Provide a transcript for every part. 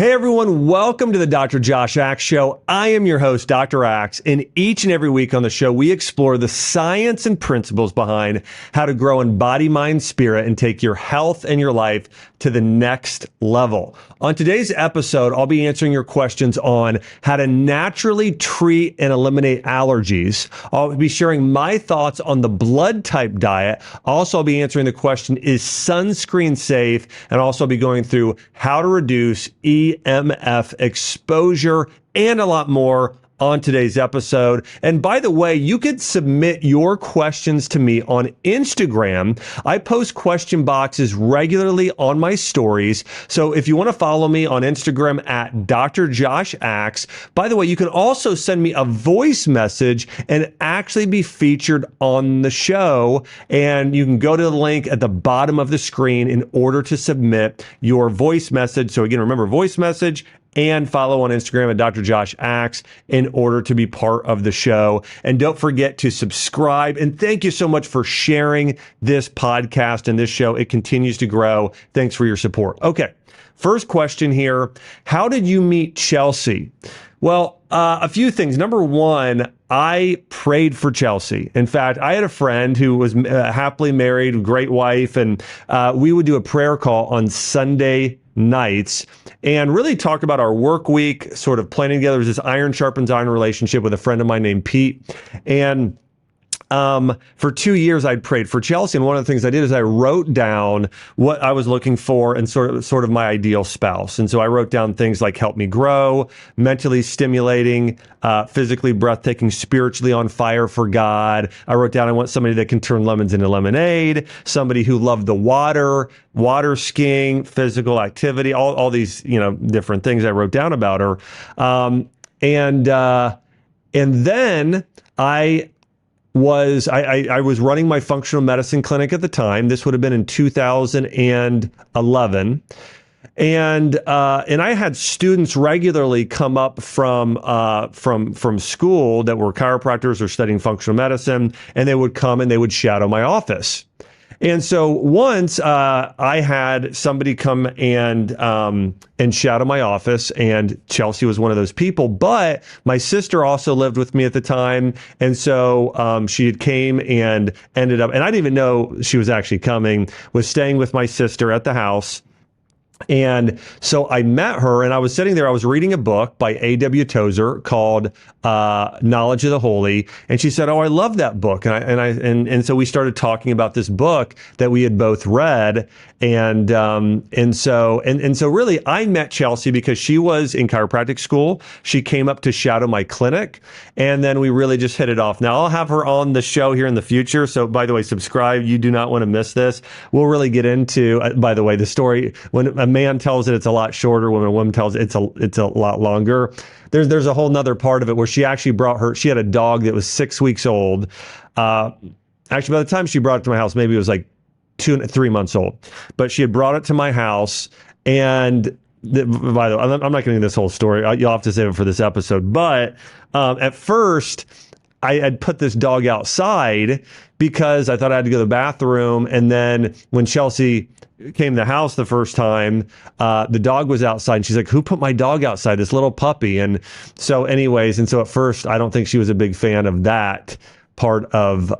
Hey everyone, welcome to the Dr. Josh Axe Show. I am your host, Dr. Axe, and each and every week on the show, we explore the science and principles behind how to grow in body, mind, spirit, and take your health and your life to the next level. On today's episode, I'll be answering your questions on how to naturally treat and eliminate allergies. I'll be sharing my thoughts on the blood type diet. Also, I'll be answering the question, is sunscreen safe? And also I'll be going through how to reduce EMF exposure and a lot more on today's episode. And by the way, you could submit your questions to me on Instagram. I post question boxes regularly on my stories. So if you want to follow me on Instagram at Dr. Josh Axe, by the way, you can also send me a voice message and actually be featured on the show. And you can go to the link at the bottom of the screen in order to submit your voice message. So again, remember, voice message and follow on Instagram at Dr. Josh Axe in order to be part of the show. And don't forget to subscribe. And thank you so much for sharing this podcast and this show. It continues to grow. Thanks for your support. Okay, first question here. How did you meet Chelsea? Well, a few things. Number one, I prayed for Chelsea. In fact, I had a friend who was happily married, great wife, and we would do a prayer call on Sunday nights and really talk about our work week, sort of planning together. There's this iron sharpens iron relationship with a friend of mine named Pete. And for 2 years, I'd prayed for Chelsea. And one of the things I did is I wrote down what I was looking for and sort of my ideal spouse. And so I wrote down things like help me grow, mentally stimulating, physically breathtaking, spiritually on fire for God. I wrote down I want somebody that can turn lemons into lemonade, somebody who loved the water skiing, physical activity, all these, different things I wrote down about her. And then I was running my functional medicine clinic at the time. This would have been in 2011. And I had students regularly come up from school that were chiropractors or studying functional medicine, and they would come and they would shadow my office. And so once I had somebody come and shadow my office, and Chelsea was one of those people. But my sister also lived with me at the time, and so she had came and ended up, and I didn't even know she was actually coming. Was staying with my sister at the house. And so I met her, and I was sitting there. I was reading a book by A.W. Tozer called Knowledge of the Holy, and she said, "Oh, I love that book." And so we started talking about this book that we had both read, and so really, I met Chelsea because she was in chiropractic school. She came up to shadow my clinic, and then we really just hit it off. Now I'll have her on the show here in the future. So by the way, subscribe. You do not want to miss this. We'll really get into, by the way, the story when a man tells it, it's a lot shorter. When a woman tells it, it's a lot longer. There's a whole nother part of it where she actually she had a dog that was 6 weeks old. Actually, by the time she brought it to my house, maybe it was like 3 months old, but she had brought it to my house. And by the way, I'm not getting this whole story. You'll have to save it for this episode. But at first, I had put this dog outside because I thought I had to go to the bathroom. And then when Chelsea came to the house the first time, the dog was outside, and she's like, "Who put my dog outside? This little puppy." And so anyways, at first, I don't think she was a big fan of that part of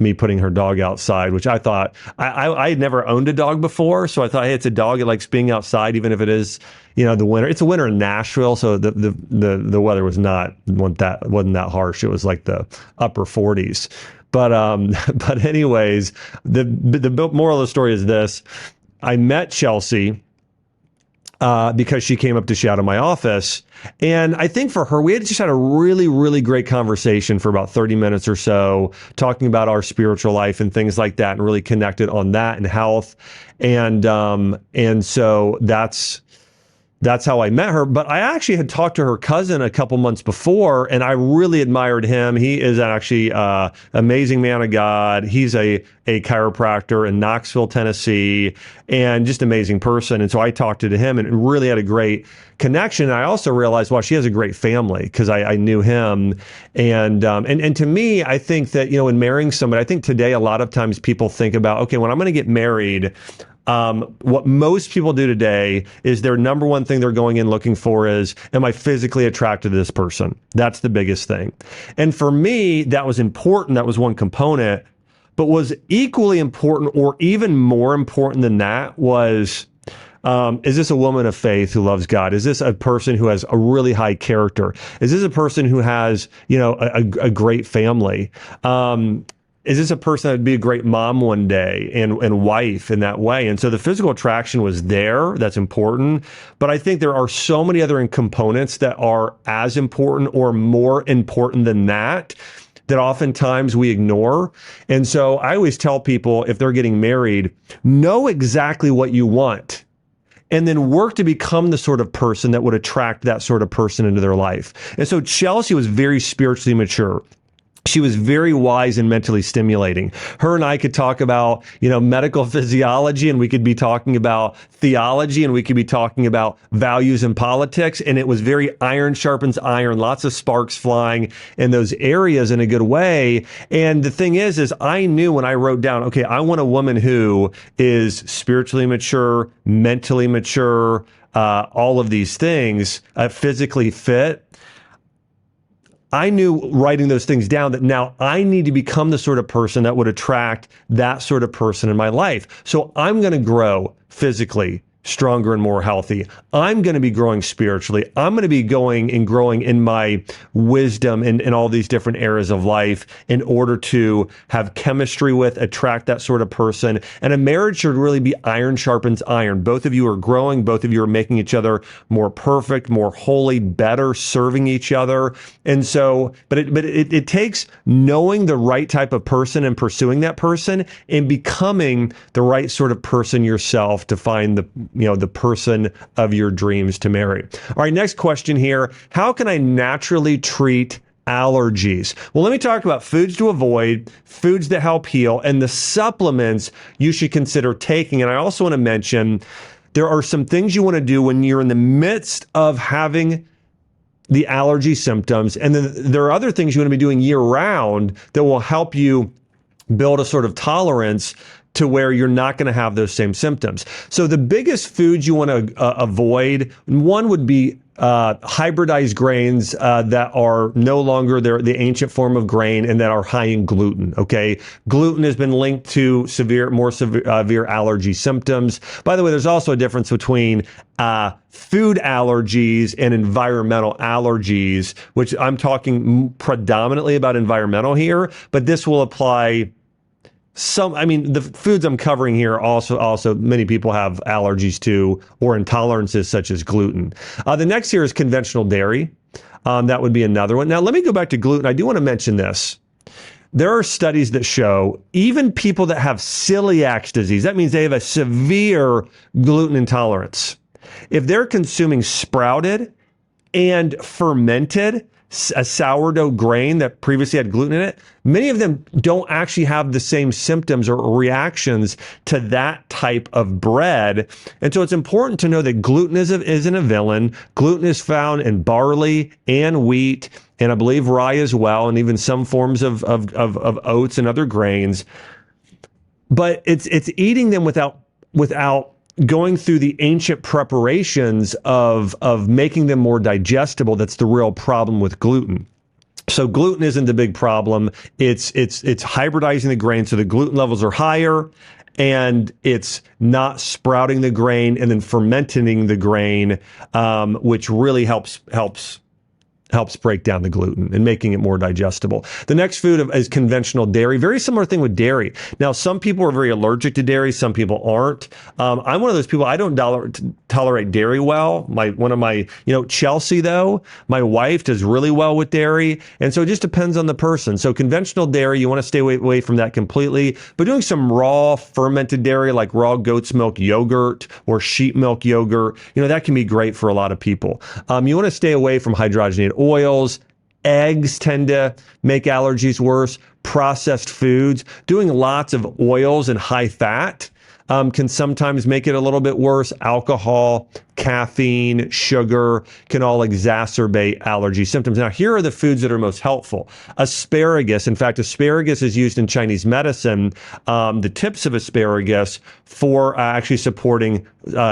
me putting her dog outside, which I thought, I had never owned a dog before. So I thought, hey, it's a dog. It likes being outside, even if it is, the winter. It's a winter in Nashville. So the weather wasn't that harsh. It was like the upper 40s. But anyways, the moral of the story is this. I met Chelsea because she came up to shadow my office. And I think for her, we had just had a really, really great conversation for about 30 minutes or so, talking about our spiritual life and things like that, and really connected on that and health. And so that's how I met her. But I actually had talked to her cousin a couple months before, and I really admired him. He is actually an amazing man of God. He's a chiropractor in Knoxville, Tennessee, and just amazing person. And so I talked to him and really had a great connection. I also realized, wow, she has a great family, because I knew him. And to me, I think that, in marrying somebody, I think today a lot of times people think about, okay, when I'm going to get married, What most people do today is their number one thing they're going in looking for is, am I physically attracted to this person? That's the biggest thing. And for me, that was important. That was one component. But was equally important, or even more important than that, was, is this a woman of faith who loves God? Is this a person who has a really high character? Is this a person who has, a great family? Is this a person that would be a great mom one day and wife in that way? And so the physical attraction was there. That's important. But I think there are so many other components that are as important or more important than that oftentimes we ignore. And so I always tell people, if they're getting married, know exactly what you want, and then work to become the sort of person that would attract that sort of person into their life. And so Chelsea was very spiritually mature. She was very wise and mentally stimulating. Her and I could talk about, medical physiology, and we could be talking about theology, and we could be talking about values and politics. And it was very iron sharpens iron, lots of sparks flying in those areas in a good way. And the thing is I knew when I wrote down, okay, I want a woman who is spiritually mature, mentally mature, all of these things, physically fit. I knew writing those things down that now I need to become the sort of person that would attract that sort of person in my life. So I'm going to grow physically stronger and more healthy. I'm going to be growing spiritually. I'm going to be going and growing in my wisdom in all these different areas of life in order to have chemistry with, attract that sort of person. And a marriage should really be iron sharpens iron. Both of you are growing. Both of you are making each other more perfect, more holy, better, serving each other. And so, but it takes knowing the right type of person and pursuing that person and becoming the right sort of person yourself to find the person of your dreams to marry. All right, next question here. How can I naturally treat allergies? Well, let me talk about foods to avoid, foods that help heal, and the supplements you should consider taking. And I also want to mention there are some things you want to do when you're in the midst of having the allergy symptoms. And then there are other things you want to be doing year round that will help you build a sort of tolerance to where you're not going to have those same symptoms. So the biggest foods you want to avoid, one would be hybridized grains that are no longer the ancient form of grain and that are high in gluten. Okay, gluten has been linked to more severe allergy symptoms. By the way, there's also a difference between food allergies and environmental allergies, which I'm talking predominantly about environmental here, but this will apply. The foods I'm covering here also many people have allergies to or intolerances such as gluten. The next here is conventional dairy. That would be another one. Now, let me go back to gluten. I do want to mention this. There are studies that show even people that have celiac disease, that means they have a severe gluten intolerance. If they're consuming sprouted and fermented a sourdough grain that previously had gluten in it, many of them don't actually have the same symptoms or reactions to that type of bread. And so it's important to know that gluten isn't a villain. Gluten is found in barley and wheat, and I believe rye as well, and even some forms of oats and other grains. But it's eating them without going through the ancient preparations of making them more digestible. That's the real problem with gluten. So gluten isn't the big problem. It's hybridizing the grain so the gluten levels are higher, and it's not sprouting the grain and then fermenting the grain, which really helps break down the gluten and making it more digestible. The next food is conventional dairy. Very similar thing with dairy. Now, some people are very allergic to dairy. Some people aren't. I'm one of those people. I don't tolerate dairy well. Chelsea though, my wife does really well with dairy. And so it just depends on the person. So conventional dairy, you want to stay away from that completely, but doing some raw fermented dairy like raw goat's milk yogurt or sheep milk yogurt, that can be great for a lot of people. You want to stay away from hydrogenated oils. Eggs tend to make allergies worse. Processed foods, doing lots of oils and high fat. can sometimes make it a little bit worse. Alcohol, caffeine, sugar can all exacerbate allergy symptoms. Now, here are the foods that are most helpful. Asparagus. In fact, asparagus is used in Chinese medicine, the tips of asparagus, for actually supporting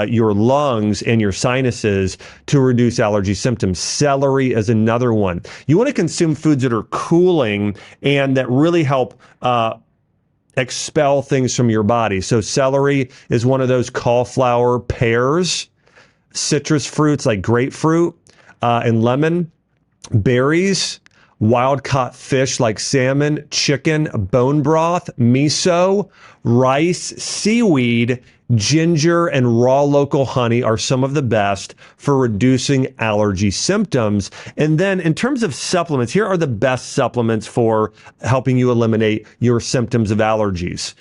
your lungs and your sinuses to reduce allergy symptoms. Celery is another one. You want to consume foods that are cooling and that really help expel things from your body. So celery is one of those. Cauliflower, pears, citrus fruits like grapefruit and lemon, berries, wild caught fish like salmon, chicken, bone broth, miso, rice, seaweed, ginger, and raw local honey are some of the best for reducing allergy symptoms. And then in terms of supplements, here are the best supplements for helping you eliminate your symptoms of allergies.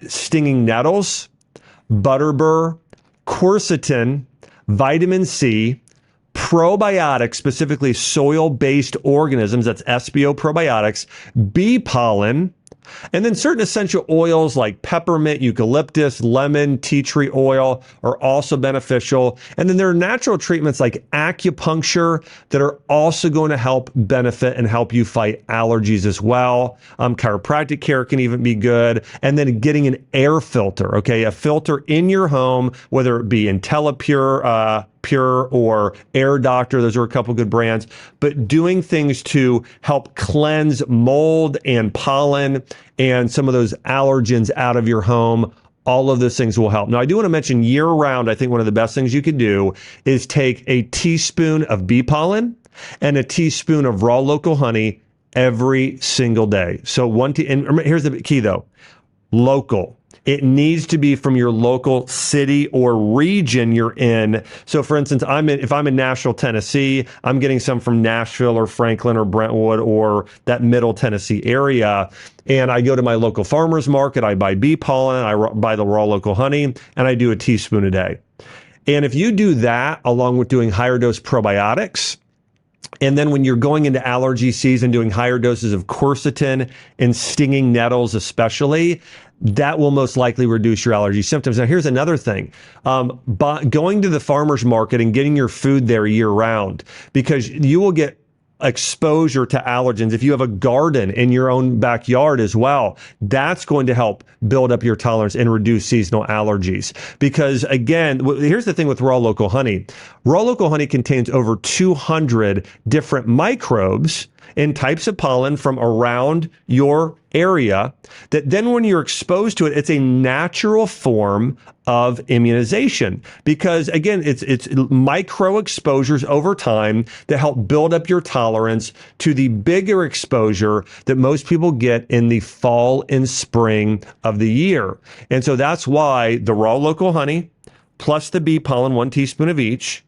Stinging nettles, butterbur, quercetin, vitamin C, probiotics, specifically soil-based organisms, that's SBO probiotics, bee pollen, and then certain essential oils like peppermint, eucalyptus, lemon, tea tree oil are also beneficial. And then there are natural treatments like acupuncture that are also going to help benefit and help you fight allergies as well. Chiropractic care can even be good. And then getting an air filter, okay? A filter in your home, whether it be IntelliPure, Pure or Air Doctor. Those are a couple good brands, but doing things to help cleanse mold and pollen and some of those allergens out of your home. All of those things will help. Now, I do want to mention year round, I think one of the best things you could do is take a teaspoon of bee pollen and a teaspoon of raw local honey every single day. So and here's the key though, local. It needs to be from your local city or region you're in. So for instance, if I'm in Nashville, Tennessee, I'm getting some from Nashville or Franklin or Brentwood or that middle Tennessee area. And I go to my local farmer's market, I buy bee pollen, I buy the raw local honey, and I do a teaspoon a day. And if you do that along with doing higher dose probiotics, and then when you're going into allergy season, doing higher doses of quercetin and stinging nettles especially, that will most likely reduce your allergy symptoms. Now, here's another thing. Going to the farmer's market and getting your food there year round, because you will get exposure to allergens. If you have a garden in your own backyard as well, that's going to help build up your tolerance and reduce seasonal allergies. Because again, here's the thing with raw local honey. Raw local honey contains over 200 different microbes and types of pollen from around your area that then when you're exposed to it, it's a natural form of immunization. Because again, it's micro exposures over time that help build up your tolerance to the bigger exposure that most people get in the fall and spring of the year. And so that's why the raw local honey plus the bee pollen, 1 teaspoon of each,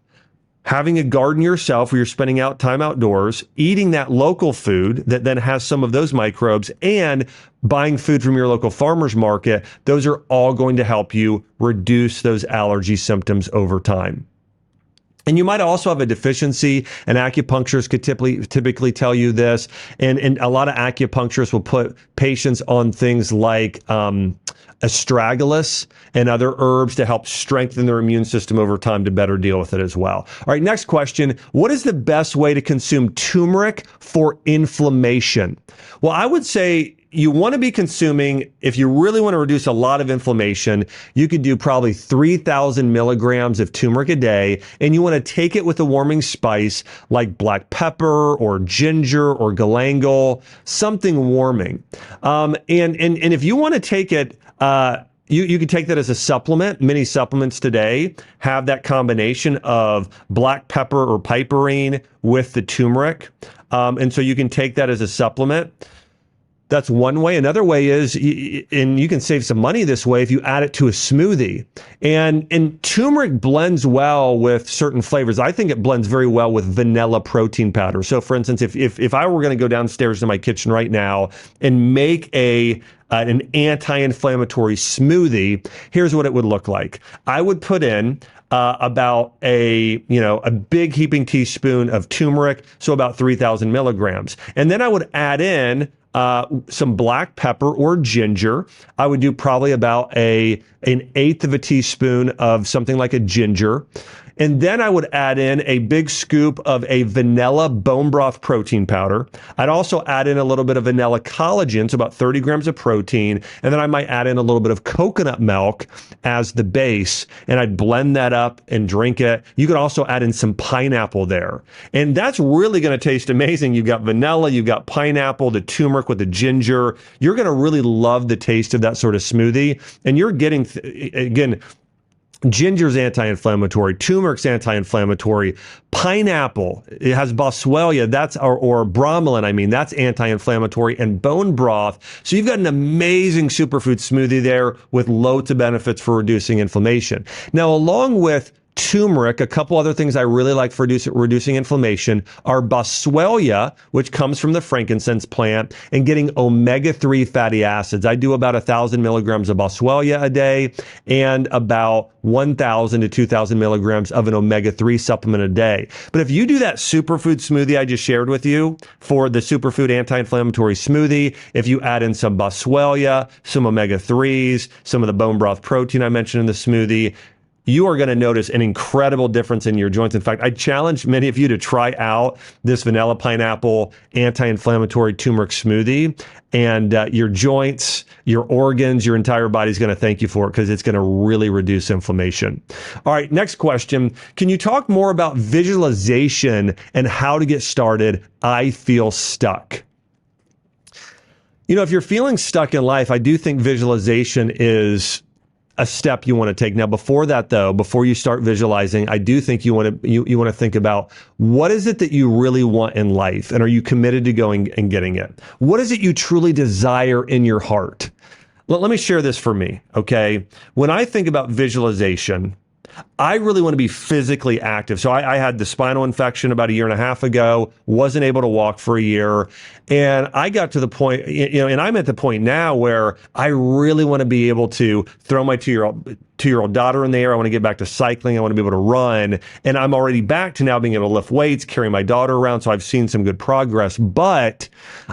having a garden yourself where you're spending out time outdoors, eating that local food that then has some of those microbes, and buying food from your local farmer's market, those are all going to help you reduce those allergy symptoms over time. And you might also have a deficiency, and acupuncturists could typically tell you this, and a lot of acupuncturists will put patients on things like astragalus and other herbs to help strengthen their immune system over time to better deal with it as well. All right, next question. What is the best way to consume turmeric for inflammation? Well, I would say you want to be consuming, if you really want to reduce a lot of inflammation, you could do probably 3,000 milligrams of turmeric a day, and you want to take it with a warming spice like black pepper or ginger or galangal, something warming. And if you want to take it, you can take that as a supplement. Many supplements today have that combination of black pepper or piperine with the turmeric. And so you can take that as a supplement. That's one way. Another way is, and you can save some money this way if you add it to a smoothie. And turmeric blends well with certain flavors. I think it blends very well with vanilla protein powder. So for instance, if I were going to go downstairs to my kitchen right now and make an anti-inflammatory smoothie, here's what it would look like. I would put in about a big heaping teaspoon of turmeric, so about 3,000 milligrams. And then I would add in some black pepper or ginger. I would do probably about an eighth of a teaspoon of something like a ginger. And then I would add in a big scoop of a vanilla bone broth protein powder. I'd also add in a little bit of vanilla collagen, so about 30 grams of protein. And then I might add in a little bit of coconut milk as the base. And I'd blend that up and drink it. You could also add in some pineapple there. And that's really going to taste amazing. You've got vanilla, you've got pineapple, the turmeric with the ginger. You're going to really love the taste of that sort of smoothie. And you're getting, again, ginger's anti-inflammatory, turmeric's anti-inflammatory, pineapple, it has boswellia, or bromelain, I mean, that's anti-inflammatory, and bone broth. So you've got an amazing superfood smoothie there with loads of benefits for reducing inflammation. Now, along with turmeric, a couple other things I really like for reducing inflammation are boswellia, which comes from the frankincense plant, and getting omega-3 fatty acids. I do about 1,000 milligrams of boswellia a day and about 1,000 to 2,000 milligrams of an omega-3 supplement a day. But if you do that superfood smoothie I just shared with you for the superfood anti-inflammatory smoothie, if you add in some boswellia, some omega-3s, some of the bone broth protein I mentioned in the smoothie, you are going to notice an incredible difference in your joints. In fact, I challenge many of you to try out this vanilla pineapple anti-inflammatory turmeric smoothie, and your joints, your organs, your entire body is going to thank you for it because it's going to really reduce inflammation. All right, next question. Can you talk more about visualization and how to get started? I feel stuck. You know, if you're feeling stuck in life, I do think visualization is a step you want to take. Now, before that, though, before you start visualizing, I do think you want to think about what is it that you really want in life, and are you committed to going and getting it? What is it you truly desire in your heart? Let me share this for me, okay? When I think about visualization, I really want to be physically active. So I had the spinal infection about 1.5 years ago, wasn't able to walk for a year. And I got to the point, and I'm at the point now where I really want to be able to throw my two-year-old daughter in the air. I want to get back to cycling. I want to be able to run. And I'm already back to now being able to lift weights, carry my daughter around. So I've seen some good progress. But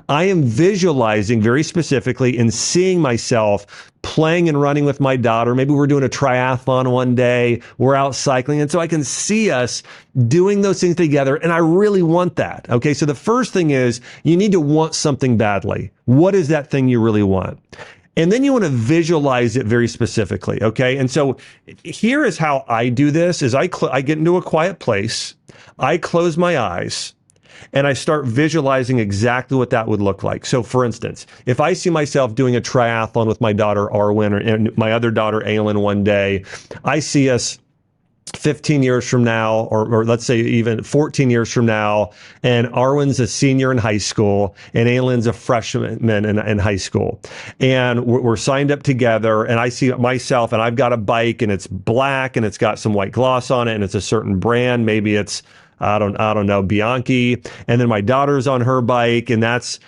I am visualizing very specifically and seeing myself playing and running with my daughter. Maybe we're doing a triathlon one day. We're out cycling. And so I can see us doing those things together. And I really want that. Okay. So the first thing is you need to want something badly. What is that thing you really want? And then you want to visualize it very specifically. Okay. And so here is how I do this is I get into a quiet place. I close my eyes. And I start visualizing exactly what that would look like. So for instance, if I see myself doing a triathlon with my daughter, Arwen, and my other daughter, Aylin, one day, I see us 15 years from now, or let's say even 14 years from now, and Arwen's a senior in high school, and Aylin's a freshman in high school. And we're signed up together, and I see myself, and I've got a bike, and it's black, and it's got some white gloss on it, and it's a certain brand. Maybe it's I don't know, Bianchi. And then my daughter's on her bike, and that's,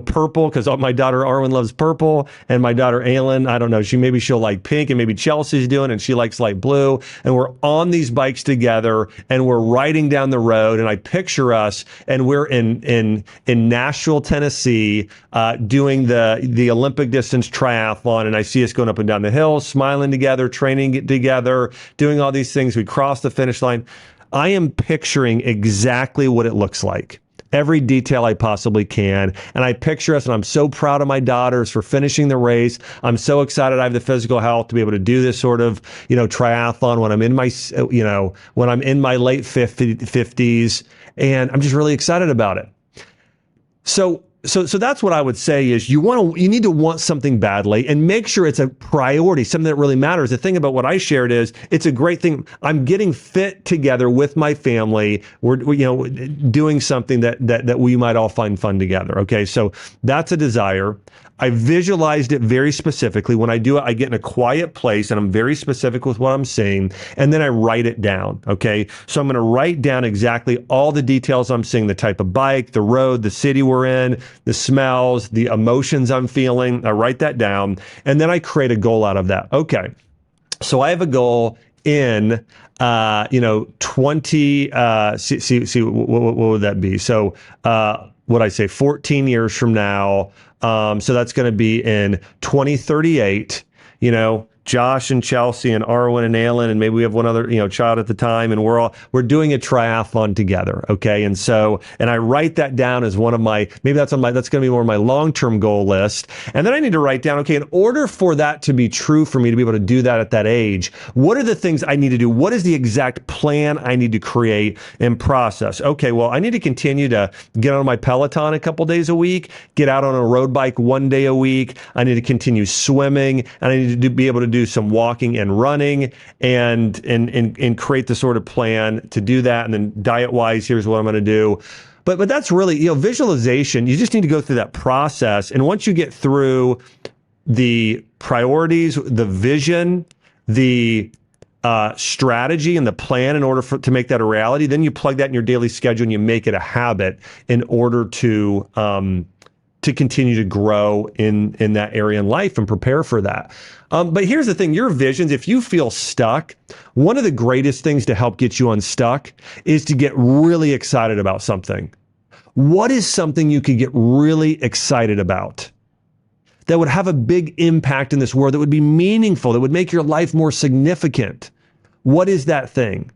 purple, because my daughter Arwen loves purple, and my daughter Aylin, I don't know, she'll like pink, and maybe Chelsea's doing, and she likes light blue. And we're on these bikes together, and we're riding down the road, and I picture us, and we're in Nashville, Tennessee, doing the Olympic distance triathlon, and I see us going up and down the hill, smiling together, training together, doing all these things. We cross the finish line. I am picturing exactly what it looks like, every detail I possibly can. And I picture us, and I'm so proud of my daughters for finishing the race. I'm so excited I have the physical health to be able to do this sort of, triathlon when I'm in my late 50s, and I'm just really excited about it. So that's what I would say is you need to want something badly, and make sure it's a priority, something that really matters. The thing about what I shared is it's a great thing. I'm getting fit together with my family. We're doing something that we might all find fun together. Okay. So that's a desire. I visualized it very specifically. When I do it, I get in a quiet place, and I'm very specific with what I'm seeing, and then I write it down. Okay. So I'm going to write down exactly all the details I'm seeing, the type of bike, the road, the city we're in, the smells, the emotions I'm feeling. I write that down, and then I create a goal out of that. Okay. So I have a goal in, 20, what would that be? So, what I say, 14 years from now. So that's going to be in 2038, Josh and Chelsea and Arwen and Alan, and maybe we have one other, child at the time, and we're doing a triathlon together. Okay. And I write that down as one of my, maybe that's going to be more of my long-term goal list. And then I need to write down, okay, in order for that to be true for me to be able to do that at that age, what are the things I need to do? What is the exact plan I need to create and process? Okay. Well, I need to continue to get on my Peloton a couple days a week, get out on a road bike one day a week. I need to continue swimming, and I need to be able to do some walking and running and create the sort of plan to do that. And then diet wise, here's what I'm going to do. But that's really, visualization. You just need to go through that process. And once you get through the priorities, the vision, the strategy and the plan in order to make that a reality, then you plug that in your daily schedule and you make it a habit in order to continue to grow in that area in life and prepare for that. But here's the thing, your visions, if you feel stuck, one of the greatest things to help get you unstuck is to get really excited about something. What is something you could get really excited about that would have a big impact in this world, that would be meaningful, that would make your life more significant? What is that thing?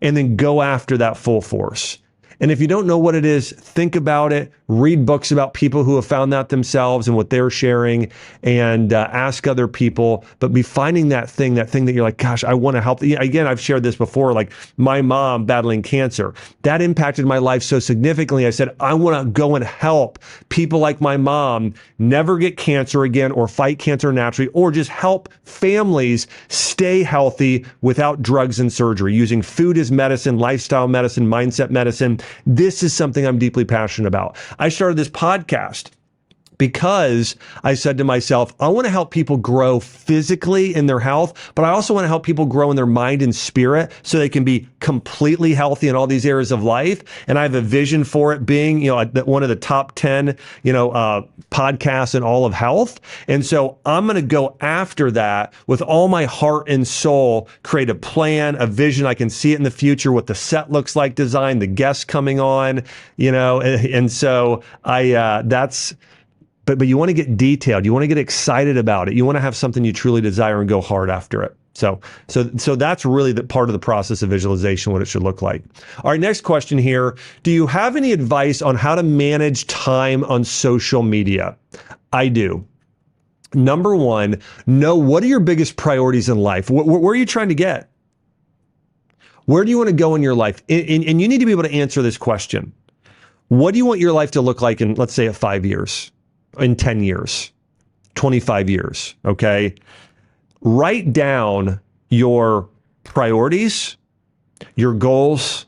And then go after that full force. And if you don't know what it is, think about it, read books about people who have found that themselves and what they're sharing, and ask other people, but be finding that thing that you're like, gosh, I want to help. Again, I've shared this before, like my mom battling cancer. That impacted my life so significantly. I said, I want to go and help people like my mom never get cancer again, or fight cancer naturally, or just help families stay healthy without drugs and surgery, using food as medicine, lifestyle medicine, mindset medicine. This is something I'm deeply passionate about. I started this podcast because I said to myself, I want to help people grow physically in their health, but I also want to help people grow in their mind and spirit so they can be completely healthy in all these areas of life. And I have a vision for it being, one of the top 10, podcasts in all of health. And so I'm going to go after that with all my heart and soul, create a plan, a vision. I can see it in the future, what the set looks like, design, the guests coming on, and so But you want to get detailed. You want to get excited about it. You want to have something you truly desire and go hard after it. So that's really the part of the process of visualization, what it should look like. All right, next question here. Do you have any advice on how to manage time on social media? I do. Number one, know what are your biggest priorities in life? Where are you trying to get? Where do you want to go in your life? And you need to be able to answer this question. What do you want your life to look like in, let's say, 5 years? In 10 years, 25 years, okay? Write down your priorities, your goals,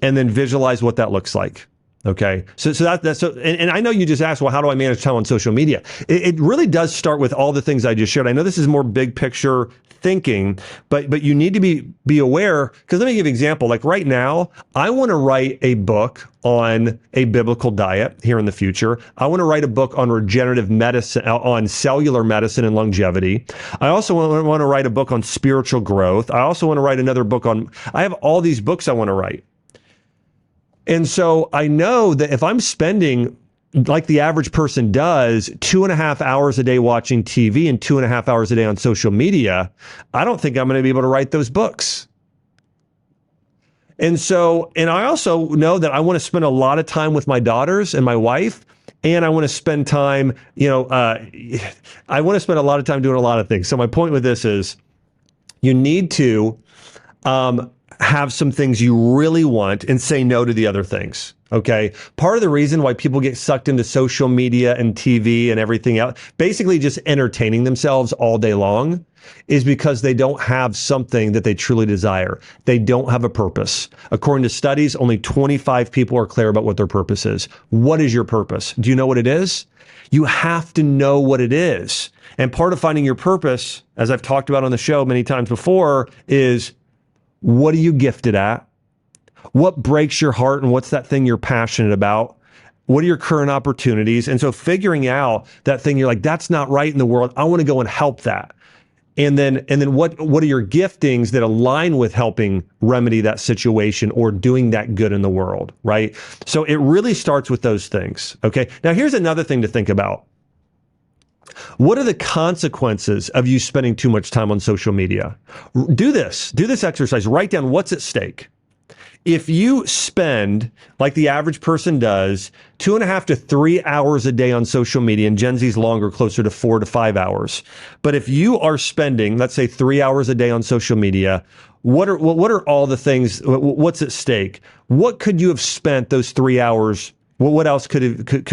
and then visualize what that looks like. Okay. And I know you just asked, well, how do I manage time on social media? It really does start with all the things I just shared. I know this is more big picture thinking, but you need to be aware, because let me give you an example. Like right now, I want to write a book on a biblical diet here in the future. I want to write a book on regenerative medicine, on cellular medicine and longevity. I also want to write a book on spiritual growth. I also want to write another book I have all these books I want to write. And so I know that if I'm spending, like the average person does, 2.5 hours a day watching TV and 2.5 hours a day on social media, I don't think I'm going to be able to write those books. And I also know that I want to spend a lot of time with my daughters and my wife, and I want to spend time, I want to spend a lot of time doing a lot of things. So my point with this is you need to have some things you really want and say no to the other things. Okay. Part of the reason why people get sucked into social media and TV and everything else, basically just entertaining themselves all day long, is because they don't have something that they truly desire. They don't have a purpose. According to studies, only 25 people are clear about what their purpose is. What is your purpose? Do you know what it is? You have to know what it is. And part of finding your purpose, as I've talked about on the show many times before, is what are you gifted at? What breaks your heart, and what's that thing you're passionate about? What are your current opportunities? And so figuring out that thing you're like, that's not right in the world, I want to go and help that. And then what are your giftings that align with helping remedy that situation or doing that good in the world, right? So it really starts with those things. Okay. Now here's another thing to think about. What are the consequences of you spending too much time on social media? Do this exercise. Write down what's at stake. If you spend, like the average person does, 2.5 to 3 hours a day on social media, and Gen Z's longer, closer to 4 to 5 hours. But if you are spending, let's say 3 hours a day on social media, what are all the things, what's at stake? What could you have spent those 3 hours? What else could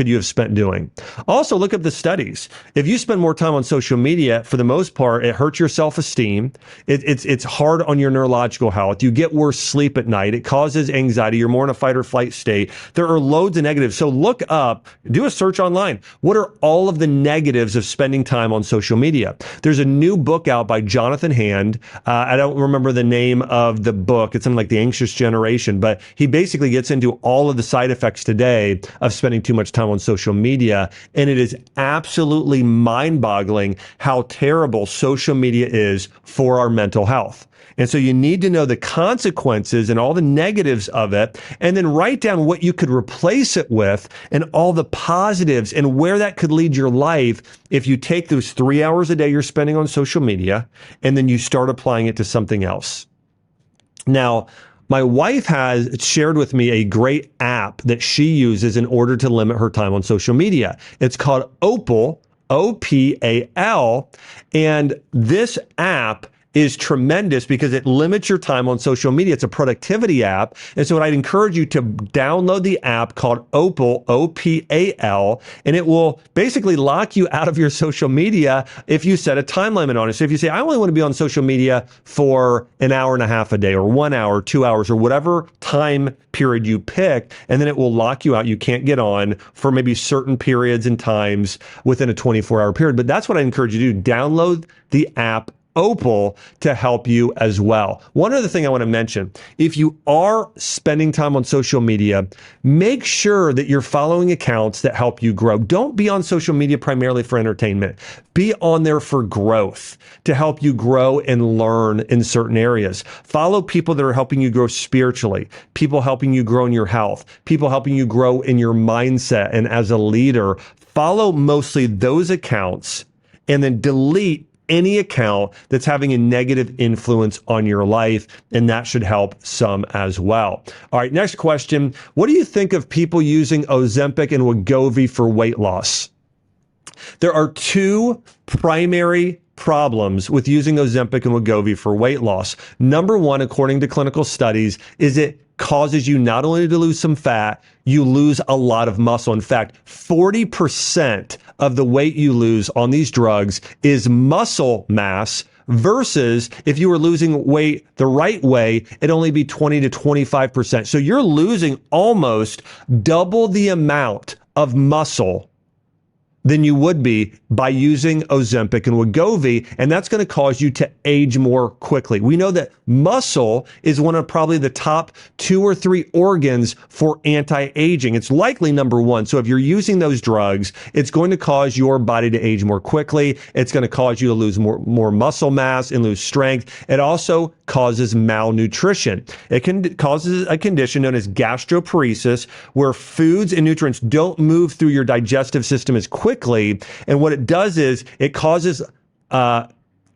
you have spent doing? Also, look at the studies. If you spend more time on social media, for the most part, it hurts your self-esteem. It's hard on your neurological health. You get worse sleep at night. It causes anxiety. You're more in a fight or flight state. There are loads of negatives. So look up, do a search online. What are all of the negatives of spending time on social media? There's a new book out by Jonathan Hand. I don't remember the name of the book. It's something like The Anxious Generation, but he basically gets into all of the side effects today of spending too much time on social media. And it is absolutely mind-boggling how terrible social media is for our mental health. And so you need to know the consequences and all the negatives of it, and then write down what you could replace it with and all the positives and where that could lead your life if you take those 3 hours a day you're spending on social media and then you start applying it to something else. Now, my wife has shared with me a great app that she uses in order to limit her time on social media. It's called Opal, O-P-A-L, and this app is tremendous because it limits your time on social media. It's a productivity app. And so I'd encourage you to download the app called Opal, O-P-A-L, and it will basically lock you out of your social media if you set a time limit on it. So if you say, I only want to be on social media for an hour and a half a day, or 1 hour, 2 hours, or whatever time period you pick, and then it will lock you out. You can't get on for maybe certain periods and times within a 24-hour period. But that's what I encourage you to do. Download the app Opal to help you as well. One other thing I want to mention, if you are spending time on social media, make sure that you're following accounts that help you grow. Don't be on social media primarily for entertainment. Be on there for growth, to help you grow and learn in certain areas. Follow people that are helping you grow spiritually, people helping you grow in your health, people helping you grow in your mindset and as a leader. Follow mostly those accounts and then delete any account that's having a negative influence on your life, and that should help some as well. All right, next question. What do you think of people using Ozempic and Wegovy for weight loss? There are two primary problems with using Ozempic and Wegovy for weight loss. Number one, according to clinical studies, is it causes you not only to lose some fat, you lose a lot of muscle. In fact, 40% of the weight you lose on these drugs is muscle mass, versus if you were losing weight the right way, it'd only be 20 to 25%. So you're losing almost double the amount of muscle than you would be by using Ozempic and Wegovy, and that's going to cause you to age more quickly. We know that muscle is one of probably the top 2 or 3 organs for anti-aging. It's likely number one. So if you're using those drugs, it's going to cause your body to age more quickly. It's going to cause you to lose more muscle mass and lose strength. It also causes malnutrition. It causes a condition known as gastroparesis, where foods and nutrients don't move through your digestive system as quickly. And what it does is it causes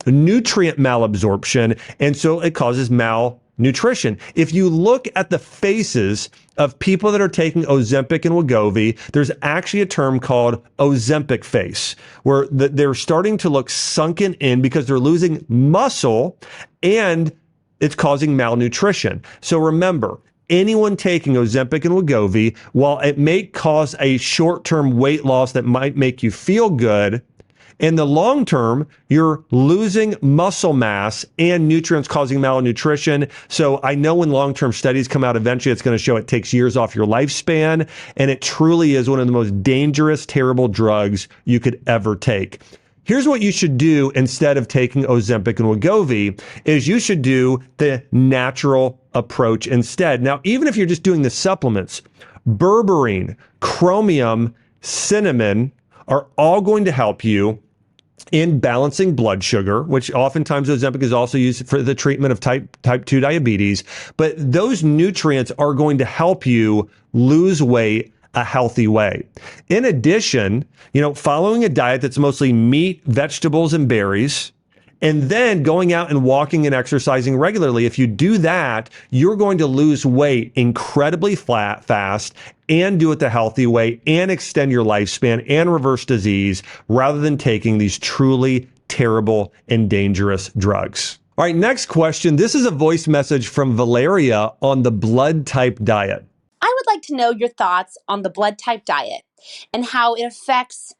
nutrient malabsorption, and so it causes malnutrition. If you look at the faces of people that are taking Ozempic and Wegovy, there's actually a term called Ozempic face, where they're starting to look sunken in because they're losing muscle and it's causing malnutrition. So remember, anyone taking Ozempic and Wegovy, while it may cause a short-term weight loss that might make you feel good, in the long term, you're losing muscle mass and nutrients, causing malnutrition. So I know when long-term studies come out, eventually it's going to show it takes years off your lifespan, and it truly is one of the most dangerous, terrible drugs you could ever take. Here's what you should do instead of taking Ozempic and Wegovy, is you should do the natural approach instead. Now, even if you're just doing the supplements, berberine, chromium, cinnamon are all going to help you in balancing blood sugar, which oftentimes Ozempic is also used for the treatment of type 2 diabetes. But those nutrients are going to help you lose weight a healthy way. In addition, following a diet that's mostly meat, vegetables, and berries, and then going out and walking and exercising regularly. If you do that, you're going to lose weight incredibly fast and do it the healthy way and extend your lifespan and reverse disease rather than taking these truly terrible and dangerous drugs. All right, next question. This is a voice message from Valeria on the blood type diet. I would like to know your thoughts on the blood type diet and how it affects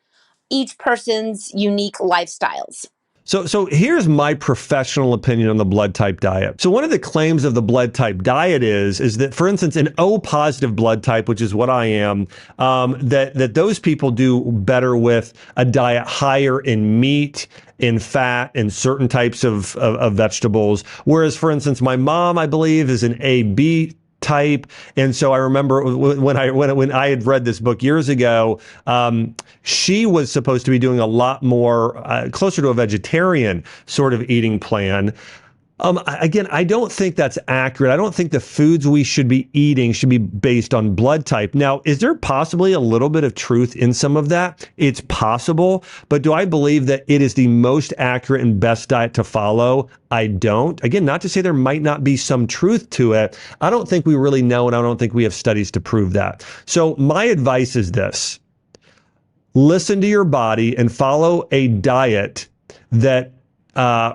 each person's unique lifestyles. So here's my professional opinion on the blood type diet. So one of the claims of the blood type diet is that, for instance, an O positive blood type, which is what I am, that those people do better with a diet higher in meat, in fat, and certain types of vegetables. Whereas, for instance, my mom, I believe, is an AB type. And so I remember when I had read this book years ago, she was supposed to be doing a lot more closer to a vegetarian sort of eating plan. Again, I don't think that's accurate. I don't think the foods we should be eating should be based on blood type. Now, is there possibly a little bit of truth in some of that? It's possible, but do I believe that it is the most accurate and best diet to follow? I don't. Again, not to say there might not be some truth to it. I don't think we really know, and I don't think we have studies to prove that. So my advice is this: listen to your body and follow a diet that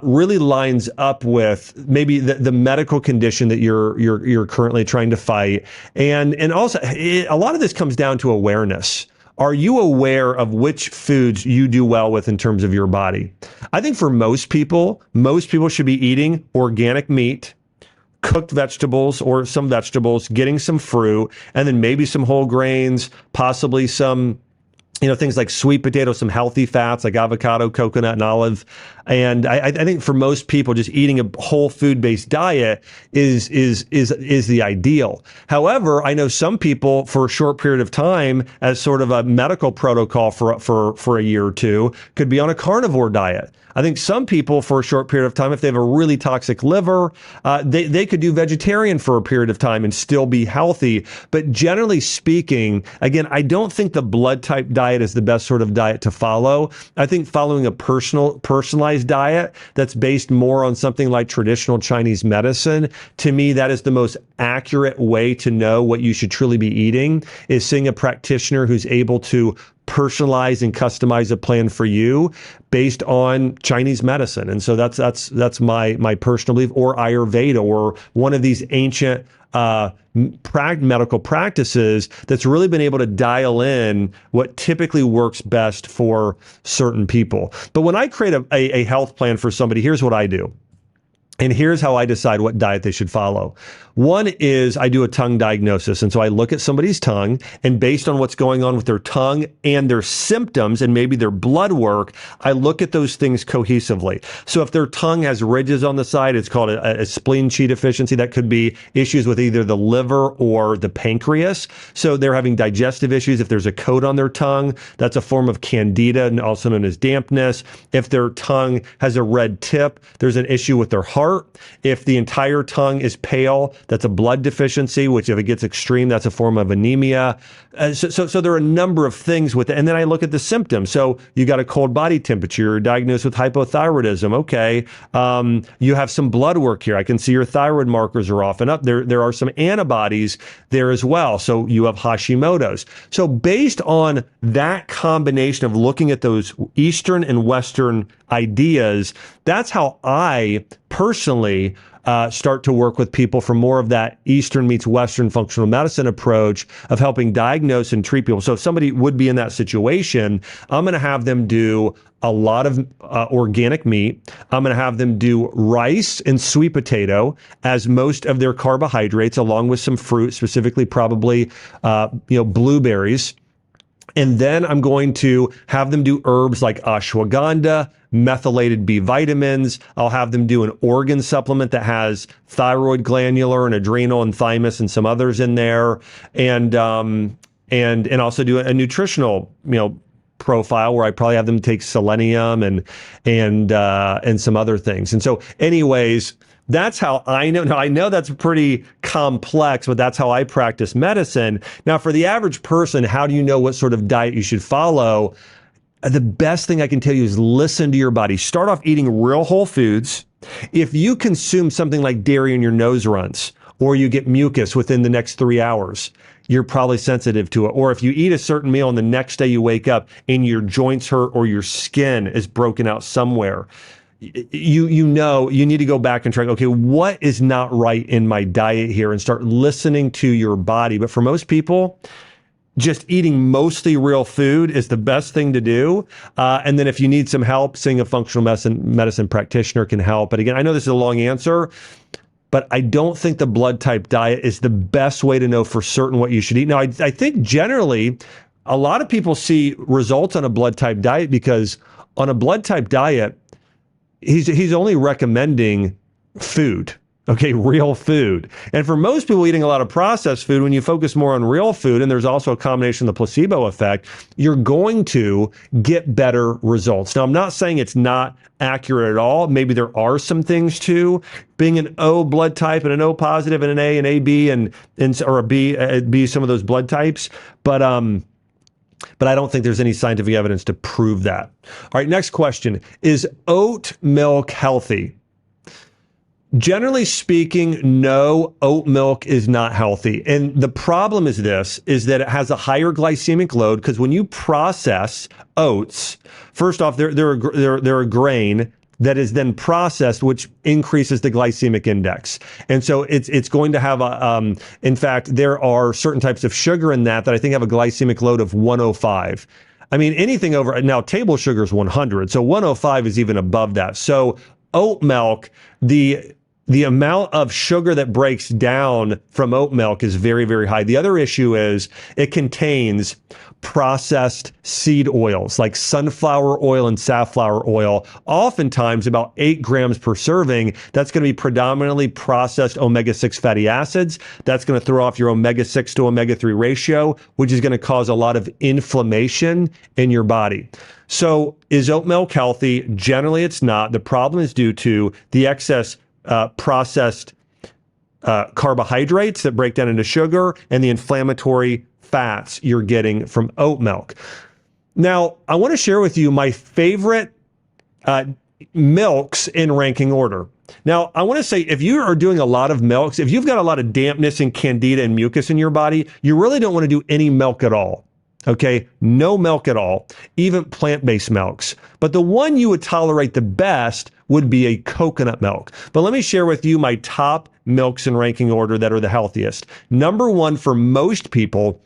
really lines up with maybe the medical condition that you're currently trying to fight. And also a lot of this comes down to awareness. Are you aware of which foods you do well with in terms of your body? I think for most people should be eating organic meat, cooked vegetables or some vegetables, getting some fruit, and then maybe some whole grains, possibly some things like sweet potato, some healthy fats like avocado, coconut, and olive. And I think for most people, just eating a whole food-based diet is the ideal. However, I know some people for a short period of time, as sort of a medical protocol for a year or two, could be on a carnivore diet. I think some people for a short period of time, if they have a really toxic liver, they could do vegetarian for a period of time and still be healthy. But generally speaking, again, I don't think the blood type diet is the best sort of diet to follow. I think following a personalized diet that's based more on something like traditional Chinese medicine, to me, that is the most accurate way to know what you should truly be eating, is seeing a practitioner who's able to personalize and customize a plan for you based on Chinese medicine. And so that's my personal belief, or Ayurveda, or one of these ancient medical practices that's really been able to dial in what typically works best for certain people. But when I create a health plan for somebody, here's what I do. And here's how I decide what diet they should follow. One is I do a tongue diagnosis. And so I look at somebody's tongue, and based on what's going on with their tongue and their symptoms and maybe their blood work, I look at those things cohesively. So if their tongue has ridges on the side, it's called a spleen Qi deficiency. That could be issues with either the liver or the pancreas. So they're having digestive issues. If there's a coat on their tongue, that's a form of candida, and also known as dampness. If their tongue has a red tip, there's an issue with their heart. If the entire tongue is pale, that's a blood deficiency, which if it gets extreme, that's a form of anemia. So there are a number of things with it. And then I look at the symptoms. So you got a cold body temperature, you're diagnosed with hypothyroidism. Okay. You have some blood work here. I can see your thyroid markers are off and up. There are some antibodies there as well. So you have Hashimoto's. So based on that combination of looking at those Eastern and Western ideas, that's how I personally start to work with people from more of that Eastern meets Western functional medicine approach of helping diagnose and treat people. So if somebody would be in that situation, I'm going to have them do a lot of organic meat. I'm going to have them do rice and sweet potato as most of their carbohydrates, along with some fruit, specifically probably blueberries. And then I'm going to have them do herbs like ashwagandha, methylated B vitamins. I'll have them do an organ supplement that has thyroid glandular and adrenal and thymus and some others in there. And also do a nutritional, profile where I probably have them take selenium and some other things. And so anyways, that's how I know. Now, I know that's pretty complex, but that's how I practice medicine. Now, for the average person, how do you know what sort of diet you should follow? The best thing I can tell you is listen to your body. Start off eating real whole foods. If you consume something like dairy and your nose runs, or you get mucus within the next 3 hours, you're probably sensitive to it. Or if you eat a certain meal and the next day you wake up and your joints hurt or your skin is broken out somewhere, you know you need to go back and track, okay, what is not right in my diet here, and start listening to your body. But for most people, just eating mostly real food is the best thing to do. And then if you need some help, seeing a functional medicine practitioner can help. But again, I know this is a long answer, but I don't think the blood type diet is the best way to know for certain what you should eat. Now, I think generally a lot of people see results on a blood type diet because on a blood type diet, he's only recommending food. Okay, real food. And for most people eating a lot of processed food, when you focus more on real food, and there's also a combination of the placebo effect, you're going to get better results. Now, I'm not saying it's not accurate at all. Maybe there are some things too. Being an O blood type and an O positive and an A and AB and or a B some of those blood types, but I don't think there's any scientific evidence to prove that. All right, next question. Is oat milk healthy? Generally speaking, no, oat milk is not healthy. And the problem is that it has a higher glycemic load because when you process oats, first off, they're a grain that is then processed, which increases the glycemic index. And so it's going to have in fact, there are certain types of sugar in that I think have a glycemic load of 105. I mean, anything over, now table sugar is 100. So 105 is even above that. So oat milk, the amount of sugar that breaks down from oat milk is very, very high. The other issue is it contains processed seed oils like sunflower oil and safflower oil, oftentimes about 8 grams per serving. That's going to be predominantly processed omega-6 fatty acids. That's going to throw off your omega-6 to omega-3 ratio, which is going to cause a lot of inflammation in your body. So is oat milk healthy? Generally, it's not. The problem is due to the excess processed carbohydrates that break down into sugar and the inflammatory fats you're getting from oat milk. Now, I want to share with you my favorite milks in ranking order. Now, I want to say if you are doing a lot of milks, if you've got a lot of dampness and candida and mucus in your body, you really don't want to do any milk at all. Okay, no milk at all, even plant-based milks. But the one you would tolerate the best would be a coconut milk. But let me share with you my top milks in ranking order that are the healthiest. Number one for most people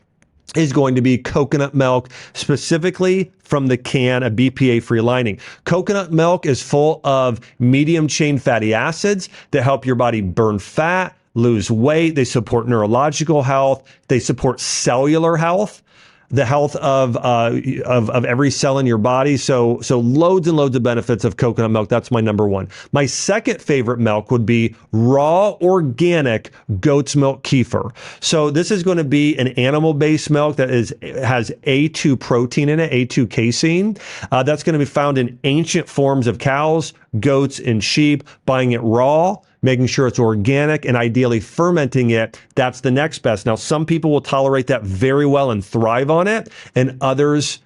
is going to be coconut milk, specifically from the can, a BPA-free lining. Coconut milk is full of medium-chain fatty acids that help your body burn fat, lose weight. They support neurological health. They support cellular health, the health of every cell in your body. So loads and loads of benefits of coconut milk. That's my number one. My second favorite milk would be raw organic goat's milk kefir. So this is going to be an animal-based milk that has A2 protein in it, A2 casein. That's going to be found in ancient forms of cows, goats, and sheep. Buying it raw, making sure it's organic, and ideally fermenting it, that's the next best. Now, some people will tolerate that very well and thrive on it, and others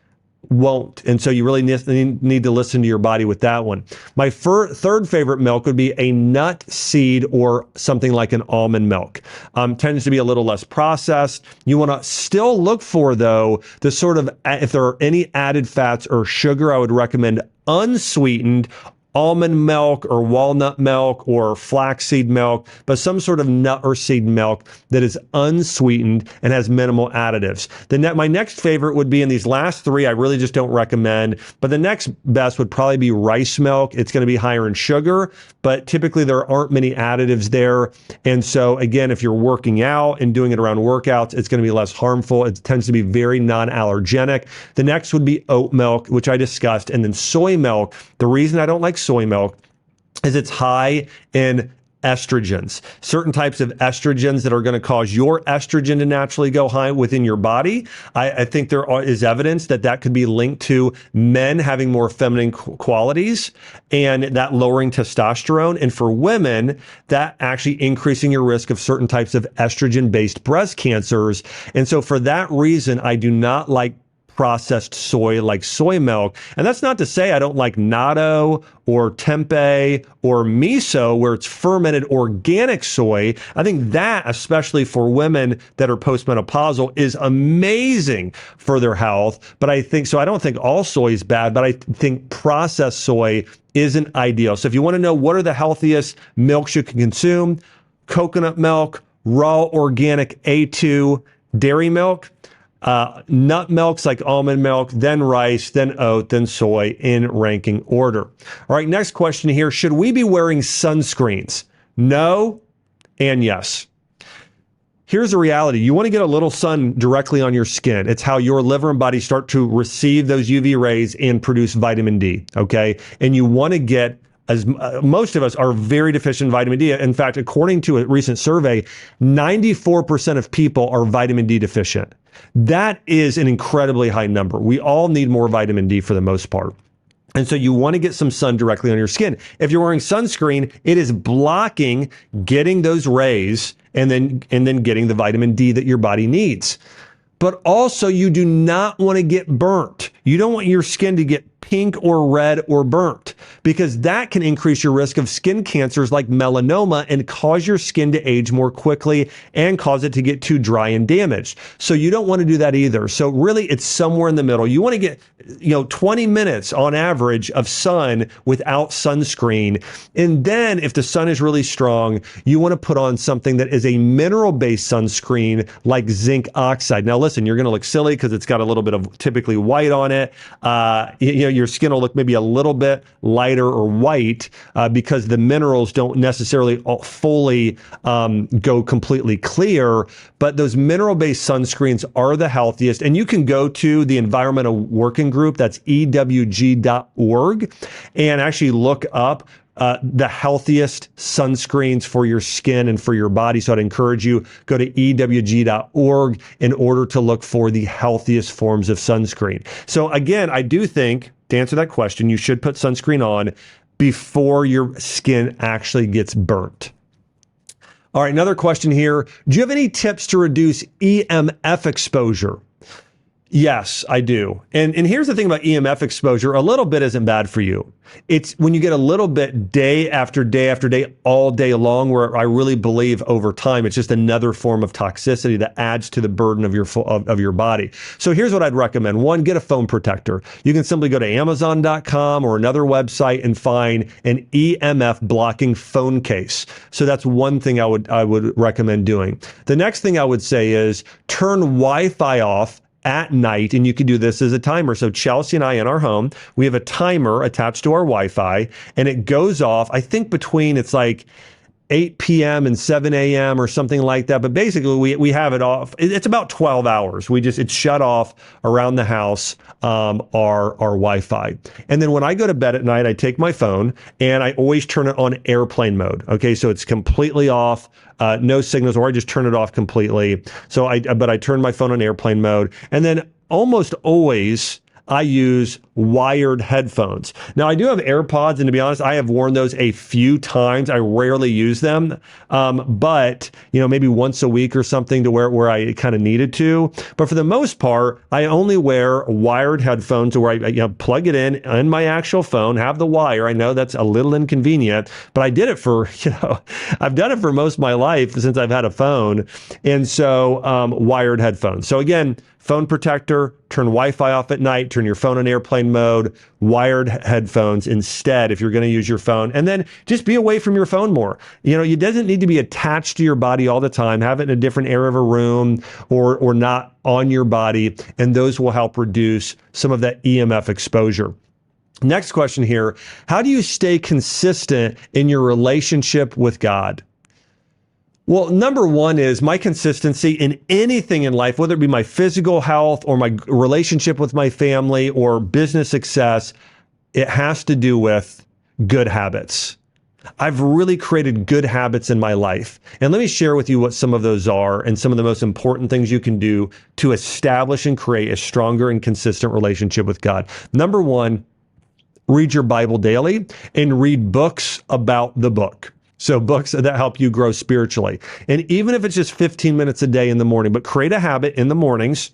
won't. And so you really need to listen to your body with that one. My third favorite milk would be a nut seed or something like an almond milk. Tends to be a little less processed. You want to still look for, though, the sort of, if there are any added fats or sugar, I would recommend unsweetened almond milk or walnut milk or flaxseed milk, but some sort of nut or seed milk that is unsweetened and has minimal additives. My next favorite would be in these last three, I really just don't recommend, but the next best would probably be rice milk. It's going to be higher in sugar, but typically there aren't many additives there. And so again, if you're working out and doing it around workouts, it's going to be less harmful. It tends to be very non-allergenic. The next would be oat milk, which I discussed, and then soy milk. The reason I don't like soy milk is it's high in estrogens, certain types of estrogens that are going to cause your estrogen to naturally go high within your body. I think is evidence that could be linked to men having more feminine qualities and that lowering testosterone. And for women, that actually increasing your risk of certain types of estrogen-based breast cancers. And so for that reason, I do not like processed soy like soy milk. And that's not to say I don't like natto or tempeh or miso, where it's fermented organic soy. I think that, especially for women that are postmenopausal, is amazing for their health. But I don't think all soy is bad, but I think processed soy isn't ideal. So if you want to know what are the healthiest milks you can consume, coconut milk, raw organic A2 dairy milk, nut milks like almond milk, then rice, then oat, then soy, in ranking order. All right, next question here. Should we be wearing sunscreens? No and yes. Here's the reality. You want to get a little sun directly on your skin. It's how your liver and body start to receive those UV rays and produce vitamin D, okay? And you want to get, as most of us are very deficient in vitamin D. In fact, according to a recent survey, 94% of people are vitamin D deficient. That is an incredibly high number. We all need more vitamin D for the most part. And so you want to get some sun directly on your skin. If you're wearing sunscreen, it is blocking getting those rays and then getting the vitamin D that your body needs. But also, you do not want to get burnt. You don't want your skin to get pink or red or burnt, because that can increase your risk of skin cancers like melanoma and cause your skin to age more quickly and cause it to get too dry and damaged. So you don't want to do that either. So really, it's somewhere in the middle. You want to get 20 minutes on average of sun without sunscreen. And then if the sun is really strong, you want to put on something that is a mineral-based sunscreen like zinc oxide. Now listen, you're going to look silly because it's got a little bit of typically white on it. Your skin will look maybe a little bit lighter or white because the minerals don't necessarily fully go completely clear. But those mineral-based sunscreens are the healthiest. And you can go to the Environmental Working Group, that's ewg.org, and actually look up the healthiest sunscreens for your skin and for your body. So I'd encourage you, go to ewg.org in order to look for the healthiest forms of sunscreen. So again, I do think, to answer that question, you should put sunscreen on before your skin actually gets burnt. All right, another question here. Do you have any tips to reduce EMF exposure? Yes, I do. And here's the thing about EMF exposure. A little bit isn't bad for you. It's when you get a little bit day after day after day, all day long, where I really believe over time, it's just another form of toxicity that adds to the burden of your body. So here's what I'd recommend. One, get a phone protector. You can simply go to Amazon.com or another website and find an EMF blocking phone case. So that's one thing I would recommend doing. The next thing I would say is turn Wi-Fi off at night, and you can do this as a timer. So Chelsea and I in our home, we have a timer attached to our Wi-Fi, and it goes off, I think it's like 8 p.m. and 7 a.m. or something like that. But basically, we have it off. It's about 12 hours. It's shut off around the house, our Wi-Fi. And then when I go to bed at night, I take my phone and I always turn it on airplane mode. Okay, so it's completely off, no signals, or I just turn it off completely. But I turn my phone on airplane mode, and then almost always I use wired headphones. Now, I do have AirPods, and to be honest, I have worn those a few times. I rarely use them, but maybe once a week or something to where I kind of needed to. But for the most part, I only wear wired headphones where I plug it in my actual phone, have the wire. I know that's a little inconvenient, but I did it for I've done it for most of my life since I've had a phone, and so wired headphones. So again, phone protector, turn Wi-Fi off at night, turn your phone on airplane mode, wired headphones instead if you're going to use your phone. And then just be away from your phone more. It doesn't need to be attached to your body all the time. Have it in a different area of a room or not on your body, and those will help reduce some of that EMF exposure. Next question here. How do you stay consistent in your relationship with God? Well, number one is my consistency in anything in life, whether it be my physical health or my relationship with my family or business success, it has to do with good habits. I've really created good habits in my life. And let me share with you what some of those are and some of the most important things you can do to establish and create a stronger and consistent relationship with God. Number one, read your Bible daily and read books about the book. So books that help you grow spiritually. And even if it's just 15 minutes a day in the morning, but create a habit in the mornings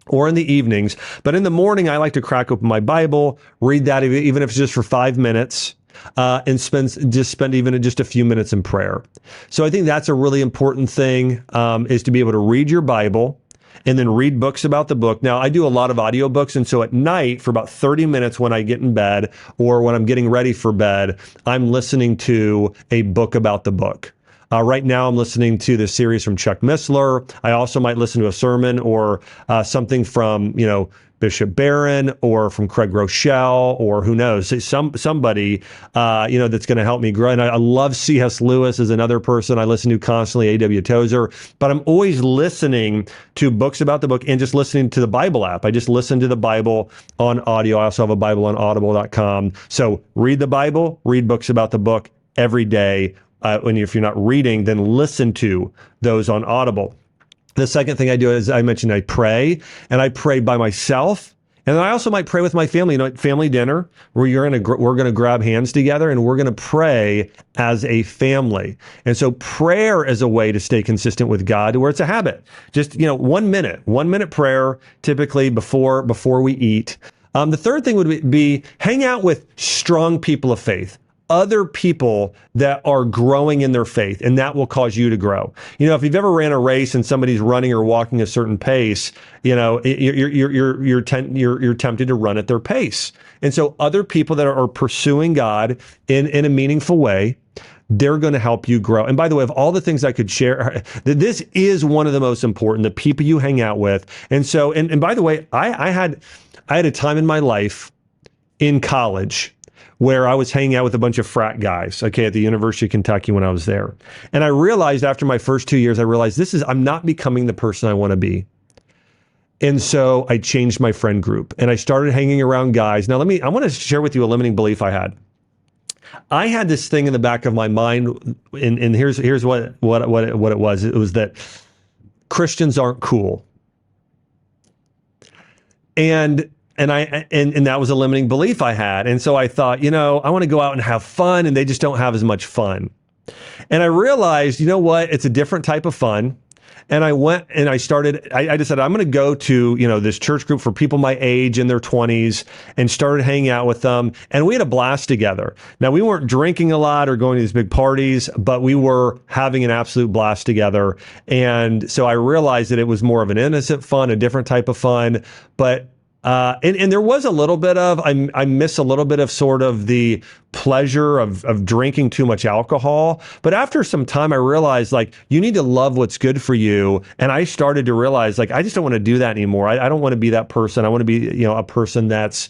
or in the evenings. But in the morning, I like to crack open my Bible, read that, even if it's just for 5 minutes, and spend even just a few minutes in prayer. So I think that's a really important thing, is to be able to read your Bible and then read books about the book. Now, I do a lot of audiobooks, and so at night, for about 30 minutes when I get in bed or when I'm getting ready for bed, I'm listening to a book about the book. Right now, I'm listening to the series from Chuck Missler. I also might listen to a sermon or something from, Bishop Barron or from Craig Rochelle, or who knows, somebody, that's going to help me grow. And I love C.S. Lewis as another person I listen to constantly, A.W. Tozer, but I'm always listening to books about the book and just listening to the Bible app. I just listen to the Bible on audio. I also have a Bible on audible.com. So read the Bible, read books about the book every day. If you're not reading, then listen to those on Audible. The second thing I do is, I mentioned, I pray, and I pray by myself. And then I also might pray with my family, family dinner, where we're going to grab hands together and we're going to pray as a family. And so prayer is a way to stay consistent with God, where it's a habit. Just, 1 minute prayer, typically before we eat. The third thing would be hang out with strong people of faith. Other people that are growing in their faith, and that will cause you to grow. If you've ever ran a race and somebody's running or walking a certain pace, you're tempted to run at their pace. And so other people that are pursuing God in a meaningful way, they're going to help you grow. And by the way, of all the things I could share, this is one of the most important, the people you hang out with. And so, and by the way, I had a time in my life in college where I was hanging out with a bunch of frat guys, at the University of Kentucky when I was there. And I realized after my first 2 years, I'm not becoming the person I want to be. And so I changed my friend group and I started hanging around guys. Now I want to share with you a limiting belief I had. I had this thing in the back of my mind, and here's what it was. It was that Christians aren't cool. And that was a limiting belief I had. And so I thought, I want to go out and have fun, and they just don't have as much fun. And I realized, it's a different type of fun. And I went and I decided I'm going to go to, this church group for people my age in their 20s, and started hanging out with them. And we had a blast together. Now, we weren't drinking a lot or going to these big parties, but we were having an absolute blast together. And so I realized that it was more of an innocent fun, a different type of fun. But and there was a little bit of, I miss a little bit of sort of the pleasure of drinking too much alcohol. But after some time, I realized, you need to love what's good for you. And I started to realize, I just don't want to do that anymore. I don't want to be that person. I want to be, a person that's,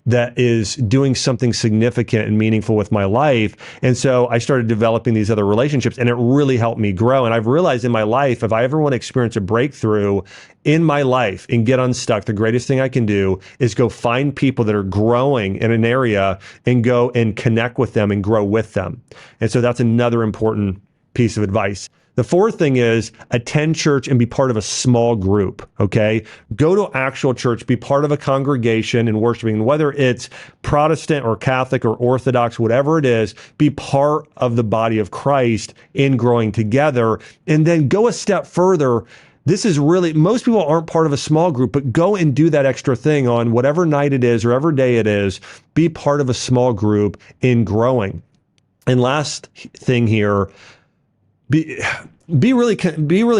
that is doing something significant and meaningful with my life. And so I started developing these other relationships, and it really helped me grow. And I've realized in my life, if I ever want to experience a breakthrough in my life and get unstuck, the greatest thing I can do is go find people that are growing in an area and go and connect with them and grow with them. And so that's another important piece of advice. The fourth thing is attend church and be part of a small group, okay? Go to actual church, be part of a congregation and worshiping, whether it's Protestant or Catholic or Orthodox, whatever it is, be part of the body of Christ in growing together. And then go a step further. This is really, most people aren't part of a small group, but go and do that extra thing on whatever night it is or whatever day it is. Be part of a small group in growing. And last thing here, be really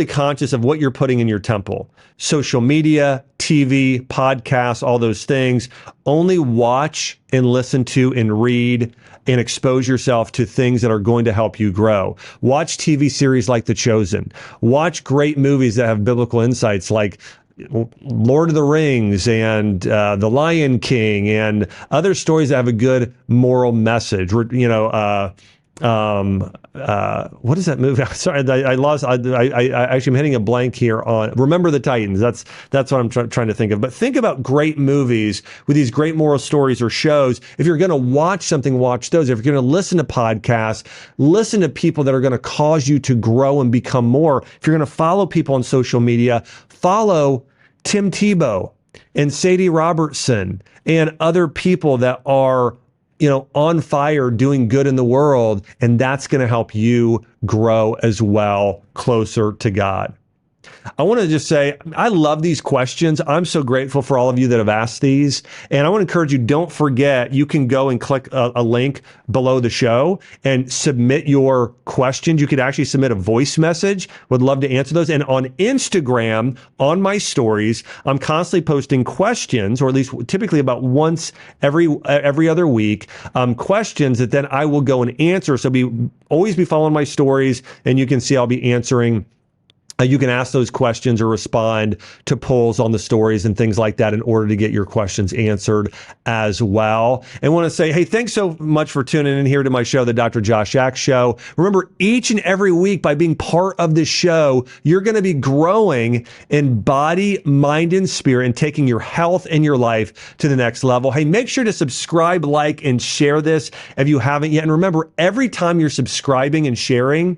conscious of what you're putting in your temple. Social media, TV, podcasts, all those things. Only watch and listen to and read and expose yourself to things that are going to help you grow. Watch TV series like The Chosen. Watch great movies that have biblical insights like Lord of the Rings and The Lion King and other stories that have a good moral message. what is that movie? Sorry, I lost. I actually am hitting a blank here on Remember the Titans. That's what I'm trying to think of. But think about great movies with these great moral stories or shows. If you're going to watch something, watch those. If you're going to listen to podcasts, listen to people that are going to cause you to grow and become more. If you're going to follow people on social media, follow Tim Tebow and Sadie Robertson and other people that are on fire, doing good in the world. And that's going to help you grow as well, closer to God. I want to just say, I love these questions. I'm so grateful for all of you that have asked these. And I want to encourage you, don't forget, you can go and click a link below the show and submit your questions. You could actually submit a voice message. Would love to answer those. And on Instagram, on my stories, I'm constantly posting questions, or at least typically about once every other week, questions that then I will go and answer. So always be following my stories, and you can see I'll be answering. You can ask those questions or respond to polls on the stories and things like that in order to get your questions answered as well. And want to say, hey, thanks so much for tuning in here to my show, The Dr. Josh Axe Show. Remember, each and every week, by being part of this show, you're going to be growing in body, mind, and spirit, and taking your health and your life to the next level. Hey, make sure to subscribe, like, and share this if you haven't yet. And remember, every time you're subscribing and sharing,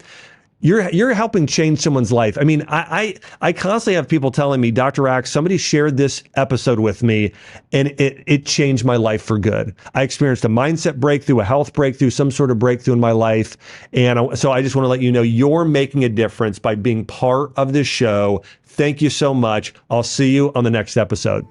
you're helping change someone's life. I mean, I constantly have people telling me, Dr. Axe, somebody shared this episode with me and it changed my life for good. I experienced a mindset breakthrough, a health breakthrough, some sort of breakthrough in my life. And so I just want to let you know you're making a difference by being part of this show. Thank you so much. I'll see you on the next episode.